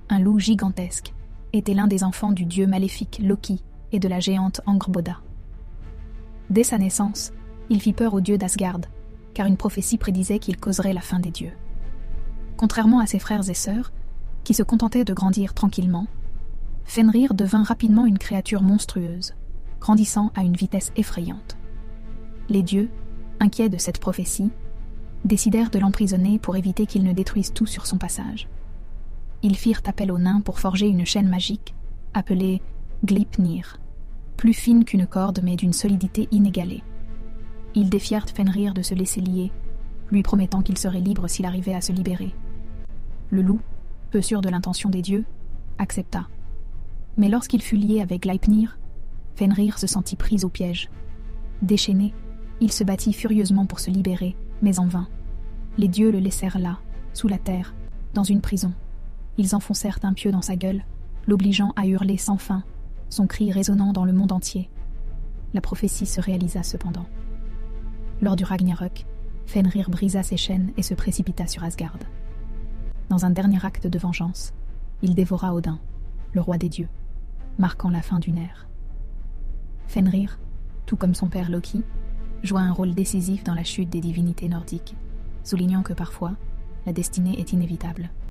un loup gigantesque, était l'un des enfants du dieu maléfique Loki et de la géante Angrboda. Dès sa naissance, il fit peur aux dieux d'Asgard, car une prophétie prédisait qu'il causerait la fin des dieux. Contrairement à ses frères et sœurs, qui se contentaient de grandir tranquillement, Fenrir devint rapidement une créature monstrueuse, grandissant à une vitesse effrayante. Les dieux, inquiets de cette prophétie, décidèrent de l'emprisonner pour éviter qu'il ne détruise tout sur son passage. Ils firent appel aux nains pour forger une chaîne magique, appelée Gleipnir, plus fine qu'une corde mais d'une solidité inégalée. Ils défièrent Fenrir de se laisser lier, lui promettant qu'il serait libre s'il arrivait à se libérer. Le loup, peu sûr de l'intention des dieux, accepta. Mais lorsqu'il fut lié avec Gleipnir, Fenrir se sentit pris au piège. Déchaîné, il se battit furieusement pour se libérer, mais en vain. Les dieux le laissèrent là, sous la terre, dans une prison. Ils enfoncèrent un pieu dans sa gueule, l'obligeant à hurler sans fin, son cri résonnant dans le monde entier. La prophétie se réalisa cependant. Lors du Ragnarök, Fenrir brisa ses chaînes et se précipita sur Asgard. Dans un dernier acte de vengeance, il dévora Odin, le roi des dieux, marquant la fin d'une ère. Fenrir, tout comme son père Loki, joua un rôle décisif dans la chute des divinités nordiques, soulignant que parfois, la destinée est inévitable.